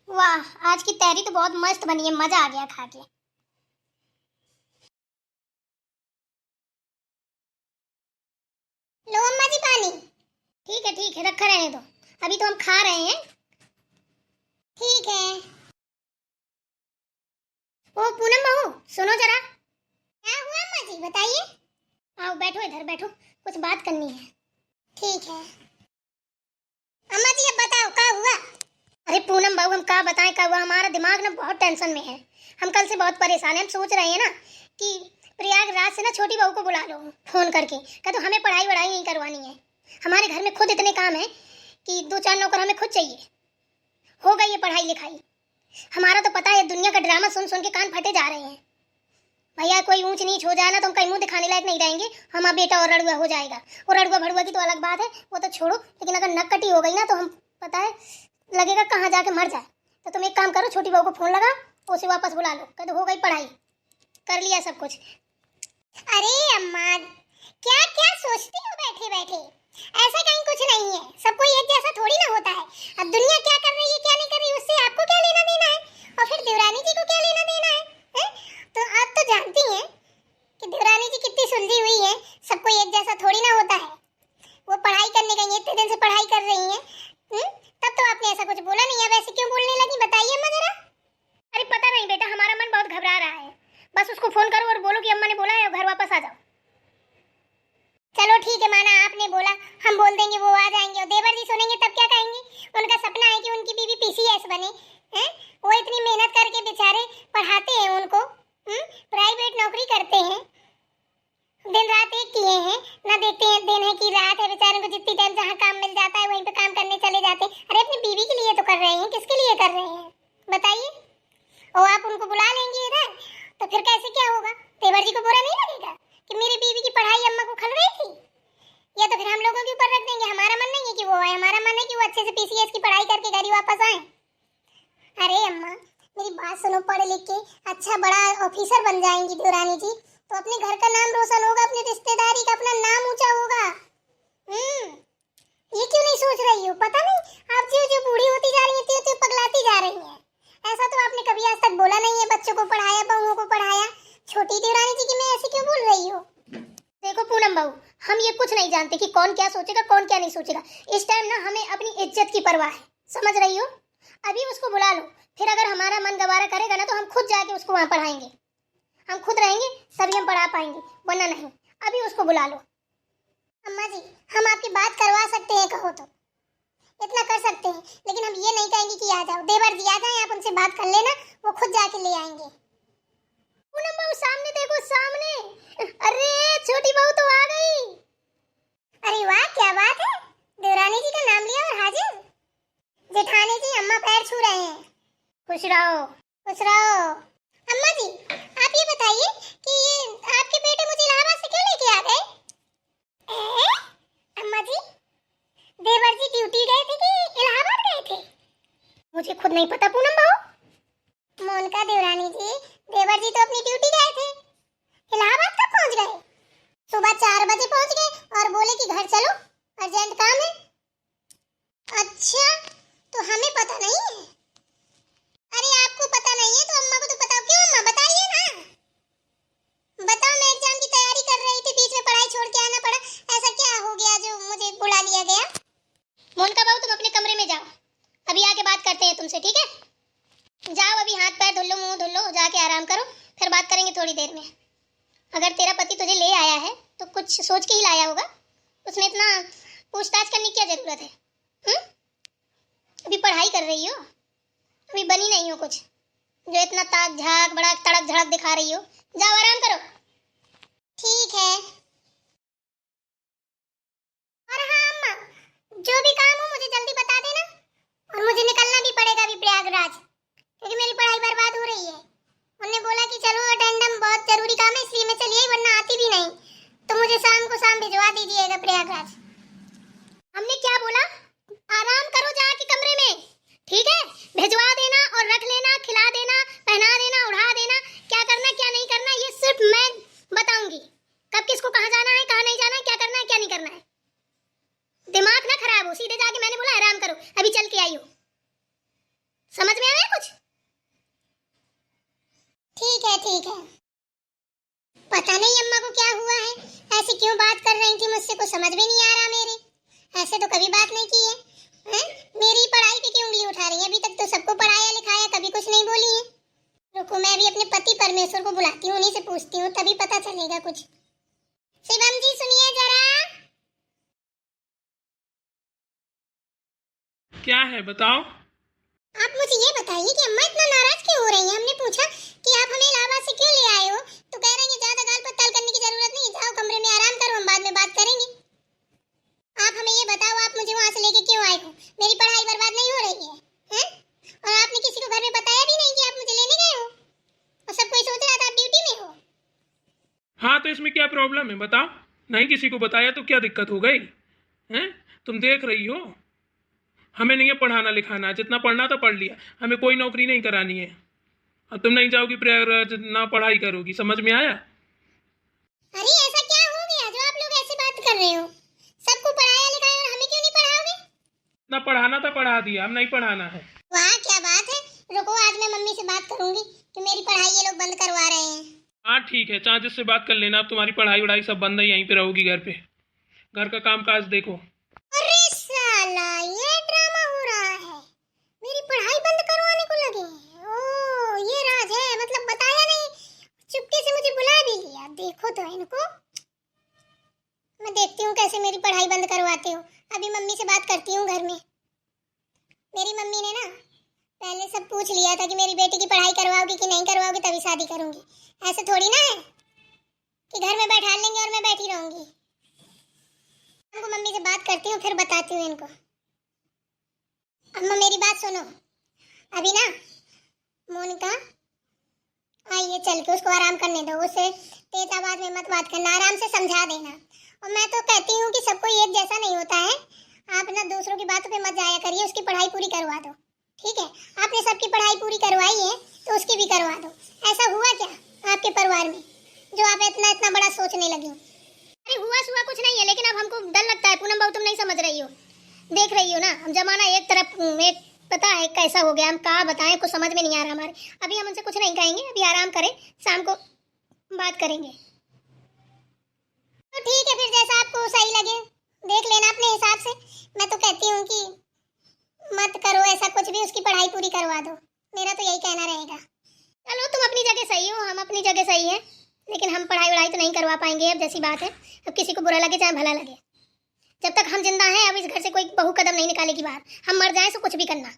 वाह, आज की तहरी तो बहुत मस्त बनी है, मजा आ गया खा के। लो अम्मा जी पानी। ठीक है रखा रहने दो, अभी तो हम खा रहे हैं। ठीक है। ओ पूनम बहू, सुनो जरा। क्या हुआ अम्मा जी, बताइए। आओ बैठो, इधर बैठो, कुछ बात करनी है। ठीक है। अम्मा जी अब बताओ क्या हुआ। अरे पूनम बहू, हम क्या बताएं क्या हुआ, हमारा दिमाग ना बहुत टेंशन में है। हम कल से बहुत परेशान हैं। हम सोच रहे हैं ना कि प्रयागराज से ना छोटी बहू को बुला लो फोन करके, क्या तो हमें पढ़ाई वढ़ाई नहीं करवानी है। हमारे घर में खुद इतने काम है कि 2-4 नौकर हमें खुद चाहिए। हो गई है पढ़ाई लिखाई। हमारा तो पता है, दुनिया का ड्रामा सुन सुन के कान फटे जा रहे हैं। भैया कोई ऊंच नीच हो जाए ना तो हम कहीं मुंह दिखाने लायक नहीं रहेंगे। हमारा बेटा और रड़ुआ हो जाएगा। और रड़ुआ भड़ुआ की तो अलग बात है, वो तो छोड़ो, लेकिन अगर नक कटी हो गई ना तो हम पता है लगेगा कहाँ जाके मर जाए। तो तुम एक काम करो, छोटी बहू को फोन लगा, उसे वापस बुला लो, कह दो हो गई पढ़ाई, कर लिया सब कुछ। अरे अम्मा, क्या क्या सोचती हो बैठे बैठे। ऐसा कहीं कुछ नहीं है, सब कोई एक जैसा थोड़ी ना होता है। अब दुनिया क्या कर रही है क्या नहीं कर रही उससे आपको क्या लेना देना है, और फिर देवरानी जी को क्या लेना देना है? तो आप तो जानती हैं कि देवरानी जी कितनी सुलझी हुई है, सब कोई एक जैसा थोड़ी ना होता है। वो पढ़ाई करने गई है, इतने दिन से पढ़ाई कर रही हैं। तब तो आपने ऐसा कुछ बोला नहीं है, वैसे क्यों बोलने लगी बताइए अम्मा जरा। अरे पता नहीं बेटा, हमारा मन बहुत घबरा रहा है। बस उसको फोन करो और बोलो कि अम्मा ने बोला है घर वापस आ जाओ। चलो ठीक है, माना आपने बोला, हम बोल देंगे वो आ जाएंगे। और देवर जी सुनेंगे तब क्या कहेंगे। उनका सपना है कि उनकी बीवी पीसीएस बने हैं। वो इतनी मेहनत करके बेचारे पढ़ाते हैं उनको, प्राइवेट नौकरी करते हैं, दिन रात एक किए हैं, ना देखते हैं दिन है कि रात है, बेचारों को जितनी टाइम जहाँ काम मिल जाता है वहीं पे काम करने चले जाते हैं। अरे अपनी बीवी के लिए तो कर रहे हैं, किसके लिए कर रहे हैं बताइए। और आप उनको बुला लेंगे इधर तो फिर कैसे क्या होगा। देवर जी को बुरा नहीं लगेगा कि मेरी बीवी की पढ़ाई अम्मा को खल रही थी। या तो फिर हम लोगों के ऊपर रख देंगे। हमारा मन नहीं है कि वो आए, हमारा मन है कि वो अच्छे से पीसीएस की पढ़ाई करके घर ही वापस आए। अरे अम्मा मेरी बात सुनो, पढ़ लिख के अच्छा बड़ा ऑफिसर बन जाएंगी देवरानी जी, तो अपने घर का नाम रोशन होगा, अपनी रिश्तेदारी का अपना नाम ऊंचा होगा। ये क्यों नहीं सोच रही हो, पता नहीं आप जो जो बूढ़ी होती जा रही है त्यों पगलाती जा रही हैं। ऐसा तो आपने कभी आज तक बोला नहीं है, बच्चों को पढ़ाया, बहुओं को पढ़ाया। छोटी देवरानी जी की मैं ऐसे क्यों बोल रही हो। देखो पूनम बहू, हम ये कुछ नहीं जानते कि कौन क्या सोचेगा कौन क्या नहीं सोचेगा। इस टाइम ना हमें अपनी इज्जत की परवाह है, समझ रही हो। अभी उसको बुला लो, फिर अगर हमारा मन गवारा करेगा ना तो हम खुद जाके उसको वहां पढ़ाएंगे। हम खुद रहेंगे तभी हम पढ़ा पाएंगे, वरना नहीं। अभी उसको बुला लो। अम्मा जी हम आपकी बात करवा सकते हैं, कहो तो इतना कर सकते हैं, लेकिन हम ये नहीं कहेंगे कि आ जाओ। देवर जी आ जाए, आप उनसे बात कर लेना, वो खुद जाके ले आएंगे। पूनम बहू सामने देखो, सामने। अरे छोटी बहू तो आ गई। अरे वाह क्या बात है, देवरानी जी का नाम लिया और हाजिर। जेठानी जी अम्मा पैर छू रहे हैं। खुश रहो खुश रहो। अम्मा जी आप ये बताइए कि ये आपके बेटे मुझे इलाहाबाद से क्यों लेके आ गए। अम्मा जी देवर जी ड्यूटी गए थे कि इलाहाबाद गए थे। मुझे खुद नहीं पता पूनम बहू। मोनिका देवरानी जी, देवर जी तो अपनी ड्यूटी गए थे, इलाहाबाद कब पहुंच गए। सुबह 4 बजे पहुंच गए और बोले कि घर चलो अर्जेंट काम है। अच्छा तो हमें पता नहीं है। अरे आपको पता नहीं है तो अम्मा को तो बताओ। क्यों अम्मा बताइए ना, बताओ। मैं एग्जाम की तैयारी कर रही थी, बीच में पढ़ाई छोड़ के आना पड़ा। ऐसा क्या हो गया जो मुझे बुला लिया गया। मोनिका बहू तुम अपने कमरे में जाओ, अभी आके बात करते हैं तुमसे, ठीक है। जाओ अभी हाथ पैर धुल लो, मुंह धुल लो, जाके आराम करो, फिर बात करेंगे थोड़ी देर में। अगर तेरा पति तुझे ले आया है तो कुछ सोच के ही लाया होगा, उसमें इतना पूछताछ करने की क्या जरूरत है। अभी पढ़ाई कर रही हो, अभी बनी नहीं हो कुछ, जो इतना ताक झाक बड़ा तड़क झड़क दिखा रही हो। जाओ आराम करो। ठीक है। और हाँ अम्मा, जो भी काम हो मुझे जल्दी बता देना, और मुझे निकलना भी पड़ेगा अभी प्रयागराज, क्योंकि मेरी पढ़ाई बर्बाद हो रही है। उन्होंने बोला कि चलो अटेंडम बहुत जरूरी काम है इसलिए मैं चली आई, वरना आती भी नहीं। तो मुझे शाम को शाम भिजवा दीजिएगा प्रयागराज। हमने क्या बोला, आराम करो जाके कमरे में, ठीक है। भिजवा देना और रख लेना, खिला देना, पहना देना, उड़ा देना, क्या करना क्या नहीं करना ये सिर्फ मैं बताऊंगी। कब किसको कहाँ जाना है कहाँ नहीं जाना है, क्या करना है क्या नहीं करना है। दिमाग ना खराब हो, सीधे जाके मैंने बोला आराम करो, अभी चल के आई हो, समझ में आया। मुझसे कुछ समझ में नहीं आ रहा मेरे। ऐसे तो कभी बात नहीं की है, हैं? मेरी पढ़ाई पे क्यों उंगली उठा रही है? अभी तक तो सबको पढ़ाया लिखाया, कभी कुछ नहीं बोली है। रुको, मैं अभी अपने पति परमेश्वर को बुलाती हूँ, उन्हीं से पूछती हूँ, तभी पता चलेगा कुछ। शिवम जी सुनिए जरा। क्या है बताओ। आप मुझे ये बताइए कि अम्मा इतना नाराज क्यों हो रही हैं? हमने पूछा कि आप हमें इलाहाबाद से क्यों ले आए हो, तो कह रही हैं ज्यादा गाल पत्ताल करने की जरूरत नहीं, जाओ कमरे में आराम करो, हम बाद में बात करेंगे। आप हमें ये बताओ, आप मुझे वहां से लेके क्यों आए हो? मेरी पढ़ाई बर्बाद नहीं हो रही है, हैं? और आपने किसी को घर में बताया भी नहीं कि आप मुझे लेने गए हो, और सब कोई सोच रहा था आप ड्यूटी में हो। हाँ तो इसमें क्या प्रॉब्लम है बताओ। नहीं किसी को बताया तो क्या दिक्कत हो गई हैं? तुम देख रही हो हमें नहीं है पढ़ाना लिखाना, जितना पढ़ना था पढ़ लिया, हमें कोई नौकरी नहीं करानी है। अब तुम नहीं जाओगी प्रयागराज ना पढ़ाई करोगी, समझ में आया? अरे ऐसा क्या हो गया जो आप लोग ऐसे बात कर रहे हो? सबको पढ़ाया लिखाया और हमें क्यों नहीं पढ़ाओगे? ना पढ़ाना था पढ़ा दिया, अब नहीं पढ़ाना है। वाह क्या बात है। रुको, आज मैं मम्मी से बात करूंगी कि मेरी पढ़ाई ये लोग बंद करवा रहे हैं। हाँ ठीक है, चाहे जिससे बात कर लेना, अब तुम्हारी पढ़ाई वढ़ाई सब बंद है, यहीं पे रहोगी घर पे, घर का काम काज देखो। अरे साला ये ड्रामा हो रहा है, मेरी पढ़ाई बंद करवाने को लगे हैं। ओ ये राज है, मतलब बताया नहीं, चुपके से मुझे बुला भी लिया। देखो तो इनको, मैं देखती हूँ कैसे मेरी पढ़ाई बंद करवाते हो। अभी मम्मी से बात करती हूँ घर में। मेरी मम्मी ने ना पहले सब पूछ लिया था कि मेरी बेटी की पढ़ाई करवाओगी कि नहीं करवाओगी, तभी शादी करूंगी। ऐसे थोड़ी ना है कि घर में बैठा लेंगे और मैं बैठी रहूंगी। उनको मम्मी से बात करती हूँ, फिर बताती हूँ इनको। अम्मा मेरी बात सुनो, अभी ना मोनिका आइए चल के उसको आराम करने दो, उसे तेज आवाज में मत बात करना, आराम से समझा देना। और मैं तो कहती हूँ कि सबको एक जैसा नहीं होता है, आप ना दूसरों की बातों पे मत जाया करिए, उसकी पढ़ाई पूरी करवा दो, ठीक है? आपने सबकी पढ़ाई पूरी करवाई है तो उसकी भी करवा दो। ऐसा हुआ क्या आपके परिवार में जो आप इतना इतना बड़ा सोचने लगी? अरे हुआ कुछ नहीं है, लेकिन अब हमको डर लगता है। पूनम बहू तुम नहीं समझ रही हो, देख रही हो ना, हम जमाना एक तरफ एक पता है कैसा हो गया, हम क्या बताएं, कुछ समझ में नहीं आ रहा हमारे। अभी हम उनसे कुछ नहीं कहेंगे, अभी आराम करें, शाम को बात करेंगे। तो ठीक है, फिर जैसा आपको सही लगे देख लेना अपने हिसाब से। मैं तो कहती हूँ कि मत करो ऐसा कुछ भी, उसकी पढ़ाई पूरी करवा दो, मेरा तो यही कहना रहेगा। चलो तुम अपनी जगह सही हो, हम अपनी जगह सही है, लेकिन हम पढ़ाई वढ़ाई तो नहीं करवा पाएंगे। अब जैसी बात है, अब किसी को बुरा लगे चाहे भला लगे, जब तक हम जिंदा हैं अब इस घर से कोई बहू कदम नहीं निकालेगी बाहर। हम मर जाएं तो कुछ भी करना।